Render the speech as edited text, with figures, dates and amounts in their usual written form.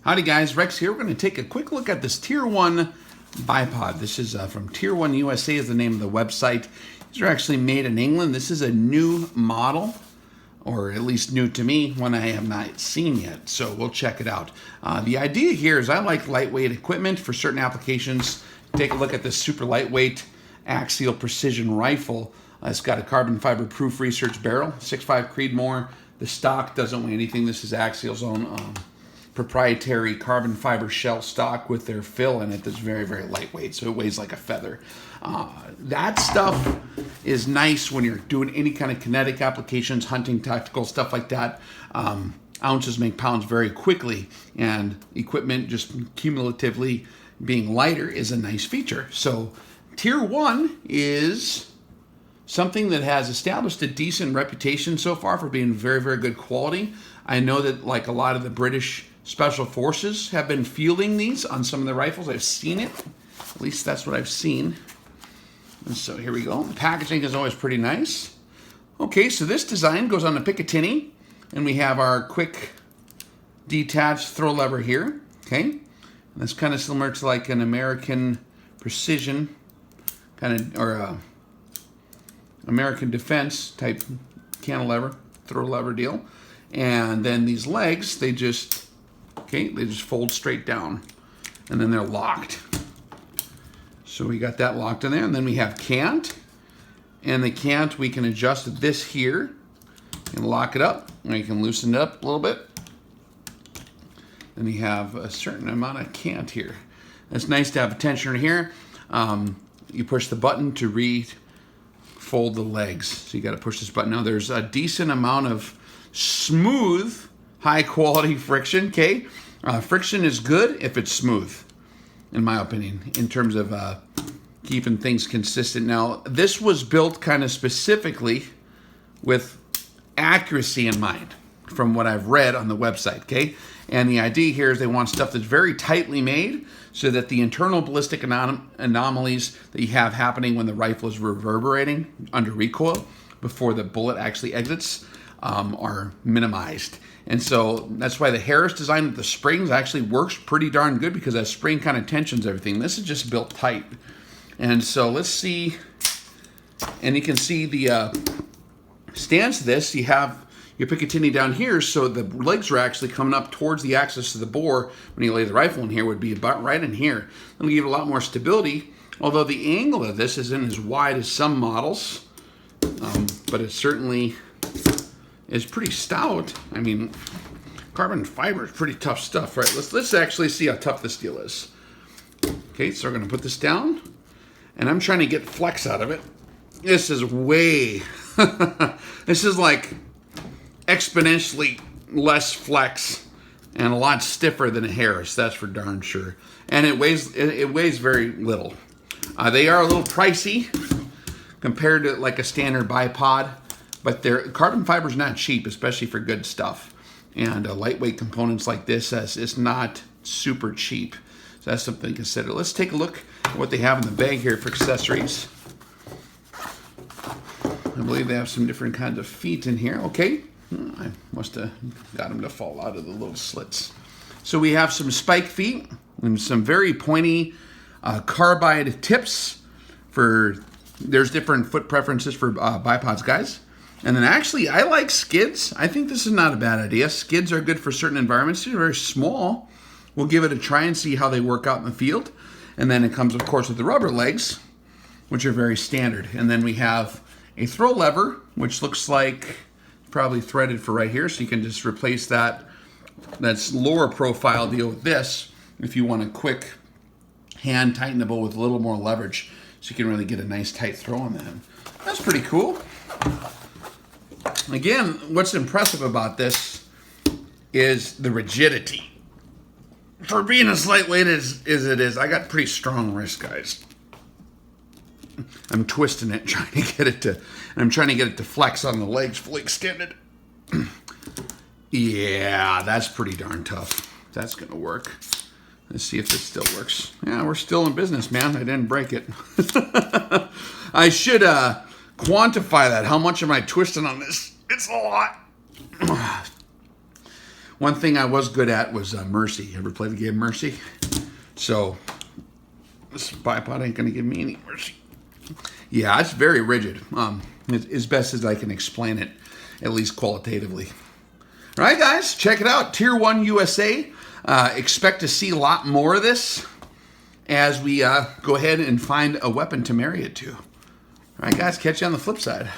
Howdy guys, Rex here. We're going to take a quick look at this Tier 1 bipod. This is from Tier 1 USA is the name of the website. These are actually made in England. This is a new model, or at least new to me, one I have not seen yet. So we'll check it out. The idea here is I like lightweight equipment for certain applications. Take a look at this super lightweight axial precision rifle. It's got a carbon fiber proof research barrel, 6.5 Creedmoor. The stock doesn't weigh anything. This is Axial's own proprietary carbon fiber shell stock with their fill in it that's very, very lightweight, so it weighs like a feather. That stuff is nice when you're doing any kind of kinetic applications, hunting, tactical, stuff like that. Ounces make pounds very quickly, and equipment just cumulatively being lighter is a nice feature. So Tier 1 is something that has established a decent reputation so far for being very, very good quality. I know that like a lot of the British Special Forces have been fielding these on some of the rifles. I've seen it. At least that's what I've seen. And so here we go. The packaging is always pretty nice. Okay, so this design goes on a Picatinny, and we have our quick detached throw lever here. Okay, and that's kind of similar to like an American Precision kind of, or American Defense type cantilever throw lever deal. And then these legs, they just fold straight down, and then they're locked. So we got that locked in there, and then we have cant, and the cant we can adjust this here and lock it up, and you can loosen it up a little bit. Then you have a certain amount of cant here. It's nice to have a tensioner here. You push the button to refold the legs. So you got to push this button. Now there's a decent amount of smooth, high quality friction. Okay, friction is good if it's smooth, in my opinion, in terms of keeping things consistent. Now this was built kind of specifically with accuracy in mind, from what I've read on the website. Okay, and the idea here is they want stuff that's very tightly made, so that the internal ballistic anomalies that you have happening when the rifle is reverberating under recoil before the bullet actually exits are minimized. And so that's why the Harris design with the springs actually works pretty darn good, because that spring kind of tensions everything. This is just built tight. And so let's see, and you can see the stance of this. You have your Picatinny down here, so the legs are actually coming up towards the axis of the bore. When you lay the rifle in here, would be about right in here. It'll give it a lot more stability, although the angle of this isn't as wide as some models, but it certainly is pretty stout. I mean, carbon fiber is pretty tough stuff, right? Let's actually see how tough this deal is. Okay, so we're gonna put this down, and I'm trying to get flex out of it. This is way, this is like exponentially less flex and a lot stiffer than a Harris, that's for darn sure. And it weighs very little. They are a little pricey compared to like a standard bipod, but their carbon fiber is not cheap, especially for good stuff. And lightweight components like this is not super cheap. So that's something to consider. Let's take a look at what they have in the bag here for accessories. I believe they have some different kinds of feet in here. Okay, I must have got them to fall out of the little slits. So we have some spike feet and some very pointy carbide tips. There's different foot preferences for bipods, guys. And then actually, I like skids. I think this is not a bad idea. Skids are good for certain environments. They're very small. We'll give it a try and see how they work out in the field. And then it comes, of course, with the rubber legs, which are very standard. And then we have a throw lever, which looks like probably threaded for right here. So you can just replace that's lower profile deal with this if you want a quick hand tightenable with a little more leverage, so you can really get a nice tight throw on that. That's pretty cool. Again, what's impressive about this is the rigidity. For being as lightweight as it is, I got pretty strong wrists, guys. I'm twisting it, trying to get it to flex on the legs fully extended. Yeah, that's pretty darn tough. That's gonna work. Let's see if this still works. Yeah, we're still in business, man. I didn't break it. I should quantify that. How much am I twisting on this? It's a lot. One thing I was good at was Mercy. Ever play the game Mercy? So this bipod ain't going to give me any mercy. Yeah, it's very rigid. As best as I can explain it, at least qualitatively. All right, guys, check it out. Tier 1 USA. Expect to see a lot more of this as we go ahead and find a weapon to marry it to. All right, guys, catch you on the flip side.